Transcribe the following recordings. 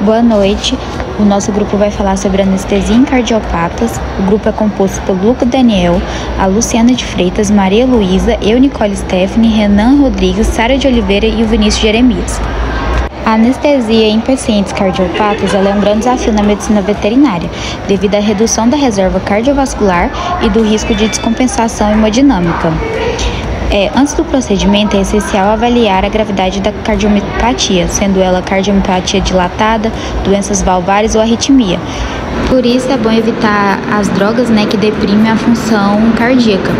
Boa noite, o nosso grupo vai falar sobre anestesia em cardiopatas. O grupo é composto por Lucas Daniel, a Luciana de Freitas, Maria Luísa, eu, Nicole Stephanie, Renan Rodrigues, Sara de Oliveira e o Vinícius Jeremias. A anestesia em pacientes cardiopatas ela é um grande desafio na medicina veterinária, devido à redução da reserva cardiovascular e do risco de descompensação hemodinâmica. Antes do procedimento, é essencial avaliar a gravidade da cardiomiopatia, sendo ela cardiomiopatia dilatada, doenças valvares ou arritmia. Por isso, é bom evitar as drogas que deprimem a função cardíaca.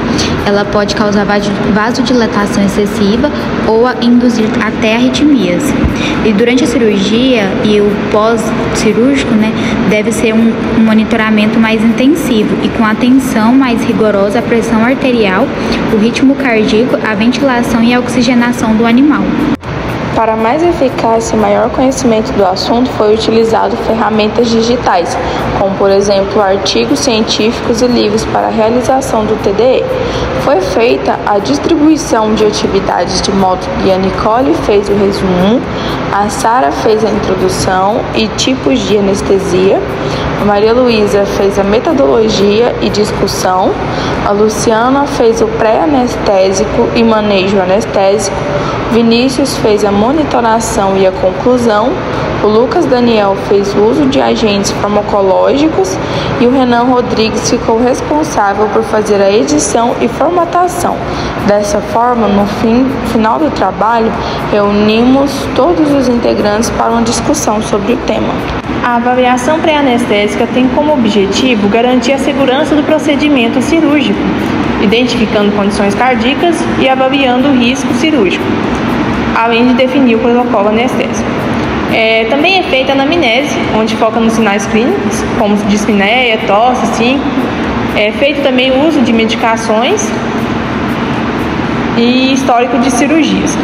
Ela pode causar vasodilatação excessiva ou induzir até arritmias. E durante a cirurgia e o pós-cirúrgico, deve ser um monitoramento mais intensivo e com atenção mais rigorosa à pressão arterial, o ritmo cardíaco, a ventilação e a oxigenação do animal. Para mais eficácia e maior conhecimento do assunto, foi utilizado ferramentas digitais, como por exemplo artigos científicos e livros para a realização do TDE. Foi feita a distribuição de atividades de modo que a Nicole fez o resumo, a Sara fez a introdução e tipos de anestesia, a Maria Luísa fez a metodologia e discussão, a Luciana fez o pré-anestésico e manejo anestésico, Vinícius fez a monitoração e a conclusão, o Lucas Daniel fez o uso de agentes farmacológicos e o Renan Rodrigues ficou responsável por fazer a edição e formatação. Dessa forma, no final do trabalho, reunimos todos os integrantes para uma discussão sobre o tema. A avaliação pré-anestésica tem como objetivo garantir a segurança do procedimento cirúrgico, identificando condições cardíacas e avaliando o risco cirúrgico, além de definir o protocolo anestésico. Também é feita a anamnese, onde foca nos sinais clínicos, como dispneia, tosse, É feito também o uso de medicações e histórico de cirurgias.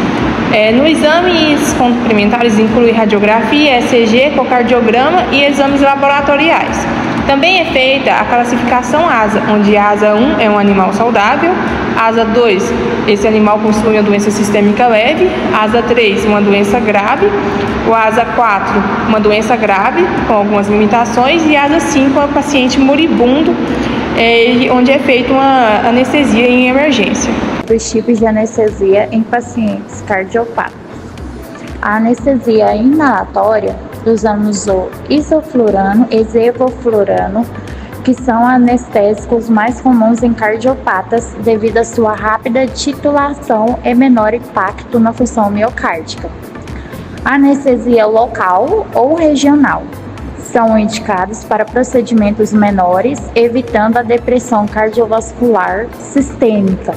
No exames complementares inclui radiografia, ECG, ecocardiograma e exames laboratoriais. Também é feita a classificação ASA, onde a ASA 1 é um animal saudável, ASA 2, esse animal possui uma doença sistêmica leve, ASA 3, uma doença grave, o ASA 4, uma doença grave, com algumas limitações, e ASA 5 é um paciente moribundo, onde é feita uma anestesia em emergência. Os tipos de anestesia em pacientes cardiopatas. A anestesia inalatória, usamos o isoflurano e sevoflurano, que são anestésicos mais comuns em cardiopatas devido à sua rápida titulação e menor impacto na função miocárdica. Anestesia local ou regional são indicados para procedimentos menores, evitando a depressão cardiovascular sistêmica.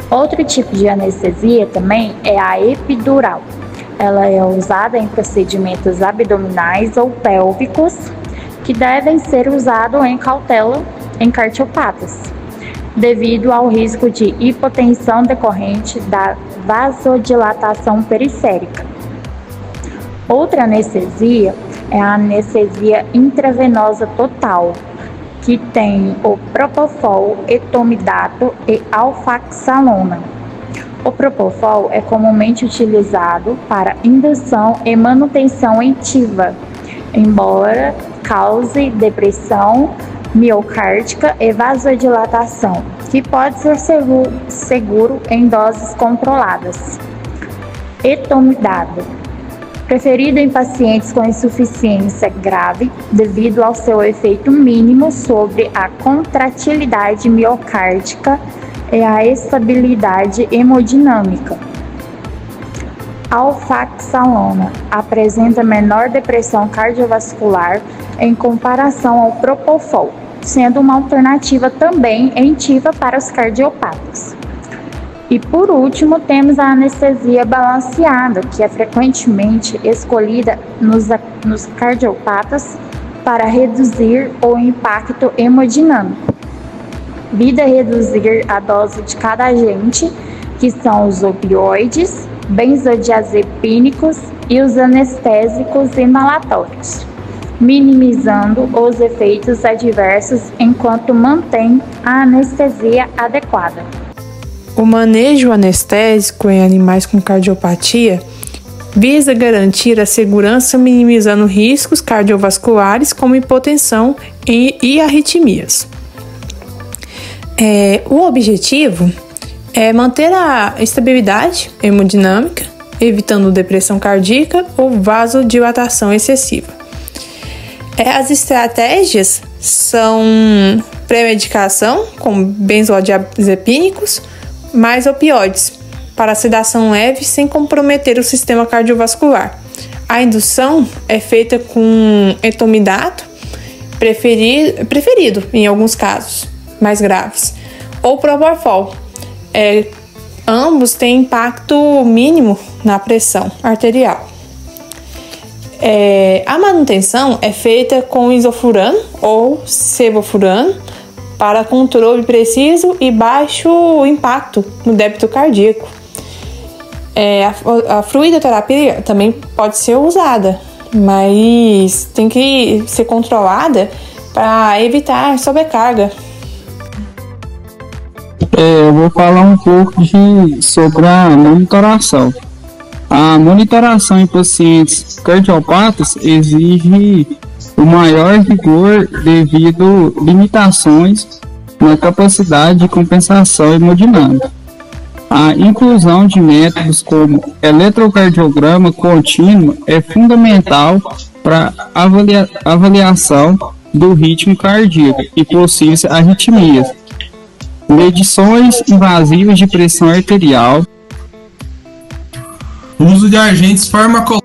Outro tipo de anestesia também é a epidural. Ela é usada em procedimentos abdominais ou pélvicos que devem ser usados em cautela em cardiopatas, devido ao risco de hipotensão decorrente da vasodilatação periférica. Outra anestesia é a anestesia intravenosa total, que tem o propofol, etomidato e alfaxalona. O propofol é comumente utilizado para indução e manutenção ativa, embora cause depressão miocárdica e vasodilatação, que pode ser seguro em doses controladas. Etomidado, preferido em pacientes com insuficiência grave, devido ao seu efeito mínimo sobre a contratilidade miocárdica e a estabilidade hemodinâmica. Alfaxalona apresenta menor depressão cardiovascular em comparação ao propofol, sendo uma alternativa também ativa para os cardiopatas. E por último, temos a anestesia balanceada, que é frequentemente escolhida nos cardiopatas para reduzir o impacto hemodinâmico, visa reduzir a dose de cada agente, que são os opioides, benzodiazepínicos e os anestésicos inalatórios, minimizando os efeitos adversos enquanto mantém a anestesia adequada. O manejo anestésico em animais com cardiopatia visa garantir a segurança minimizando riscos cardiovasculares como hipotensão e arritmias. O objetivo é manter a estabilidade hemodinâmica, evitando depressão cardíaca ou vasodilatação excessiva. As estratégias são pré-medicação, com benzodiazepínicos, mais opioides, para sedação leve sem comprometer o sistema cardiovascular. A indução é feita com etomidato, preferido em alguns casos mais graves, ou propofol. Ambos têm impacto mínimo na pressão arterial. A manutenção é feita com isofurano ou sevofurano para controle preciso e baixo impacto no débito cardíaco. A fluidoterapia também pode ser usada, mas tem que ser controlada para evitar sobrecarga. Eu vou falar um pouco sobre a monitoração. A monitoração em pacientes cardiopatas exige o maior rigor devido a limitações na capacidade de compensação hemodinâmica. A inclusão de métodos como eletrocardiograma contínuo é fundamental para avaliação do ritmo cardíaco e possíveis arritmias. Medições invasivas de pressão arterial. Uso de agentes farmacológicos.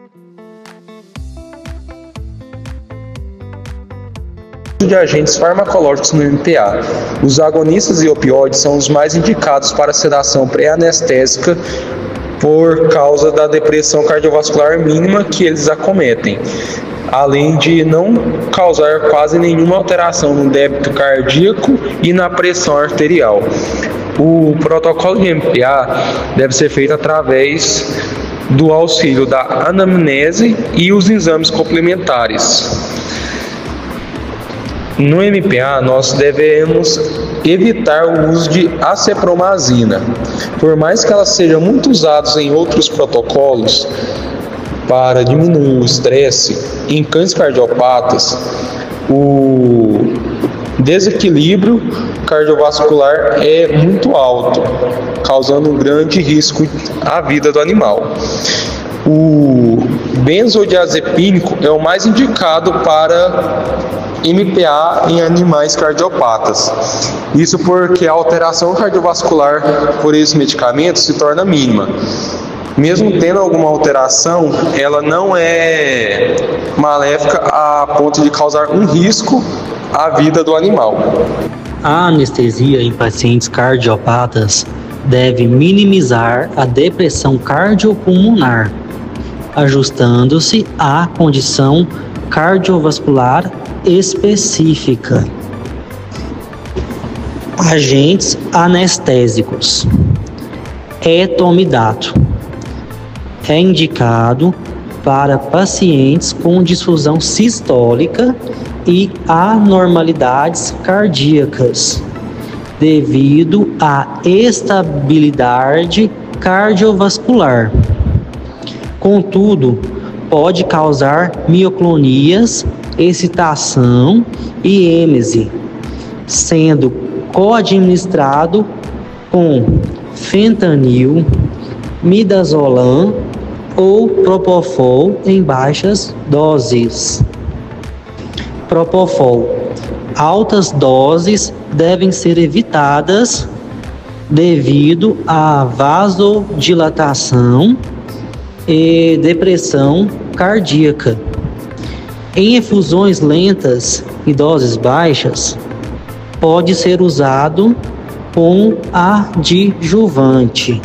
No MPA. Os agonistas e opioides são os mais indicados para sedação pré-anestésica por causa da depressão cardiovascular mínima que eles acometem, além de não causar quase nenhuma alteração no débito cardíaco e na pressão arterial. O protocolo de MPA deve ser feito através do auxílio da anamnese e os exames complementares. No MPA, nós devemos evitar o uso de acepromazina. Por mais que ela seja muito usada em outros protocolos para diminuir o estresse, em cães cardiopatas, o desequilíbrio cardiovascular é muito alto, causando um grande risco à vida do animal. O benzodiazepínico é o mais indicado para MPA em animais cardiopatas. Isso porque a alteração cardiovascular por esses medicamentos se torna mínima. Mesmo tendo alguma alteração, ela não é maléfica a ponto de causar um risco à vida do animal. A anestesia em pacientes cardiopatas deve minimizar a depressão cardiopulmonar, ajustando-se à condição cardiovascular específica. Agentes anestésicos. Etomidato é indicado para pacientes com difusão sistólica e anormalidades cardíacas, devido à estabilidade cardiovascular. Contudo, pode causar mioclonias, excitação e êmese, sendo coadministrado com fentanil, midazolam ou propofol em baixas doses. Propofol. Altas doses devem ser evitadas devido à vasodilatação e depressão cardíaca. Em efusões lentas e doses baixas, pode ser usado com adjuvante.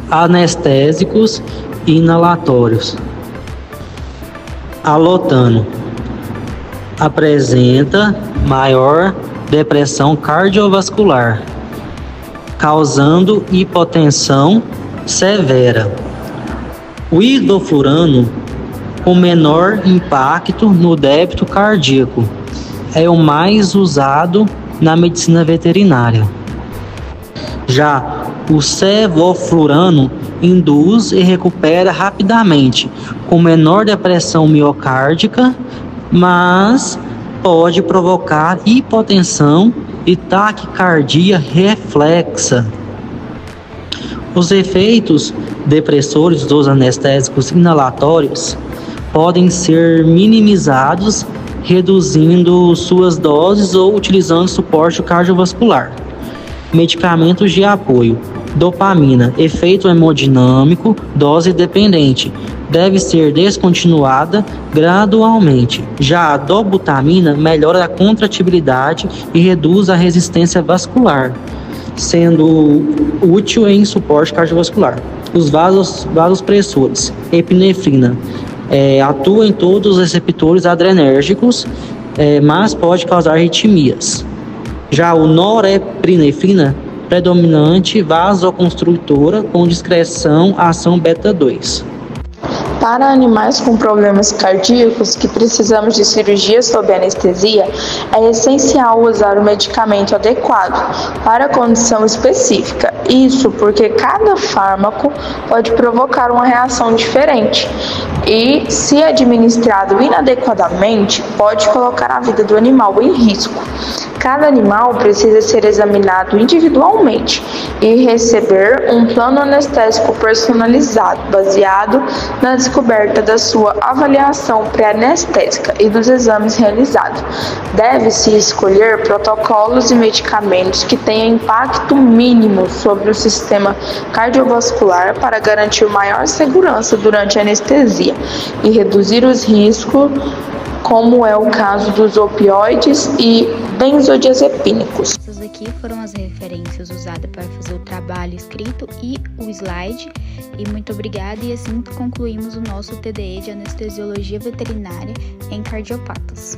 Anestésicos inalatórios. Alotano apresenta maior depressão cardiovascular, causando hipotensão severa. O isoflurano, com menor impacto no débito cardíaco, é o mais usado na medicina veterinária. Já o sevoflurano induz e recupera rapidamente, com menor depressão miocárdica, mas pode provocar hipotensão e taquicardia reflexa. Os efeitos depressores dos anestésicos inalatórios podem ser minimizados reduzindo suas doses ou utilizando suporte cardiovascular. Medicamentos de apoio. Dopamina, efeito hemodinâmico, dose dependente. Deve ser descontinuada gradualmente. Já a dobutamina melhora a contratibilidade e reduz a resistência vascular, sendo útil em suporte cardiovascular. Os vasopressores. Epinefrina. Atua em todos os receptores adrenérgicos, mas pode causar arritmias. Já o norepinefrina, predominante vasoconstrutora com discreção ação beta-2. Para animais com problemas cardíacos que precisamos de cirurgia sob anestesia, é essencial usar o medicamento adequado para a condição específica. Isso porque cada fármaco pode provocar uma reação diferente e, se administrado inadequadamente, pode colocar a vida do animal em risco. Cada animal precisa ser examinado individualmente e receber um plano anestésico personalizado, baseado na descoberta da sua avaliação pré-anestésica e dos exames realizados. Deve-se escolher protocolos e medicamentos que tenham impacto mínimo sobre o sistema cardiovascular para garantir maior segurança durante a anestesia e reduzir os riscos, como é o caso dos opioides e benzodiazepínicos. Essas aqui foram as referências usadas para fazer o trabalho escrito e o slide. E muito obrigada, e assim concluímos o nosso TDE de Anestesiologia Veterinária em Cardiopatas.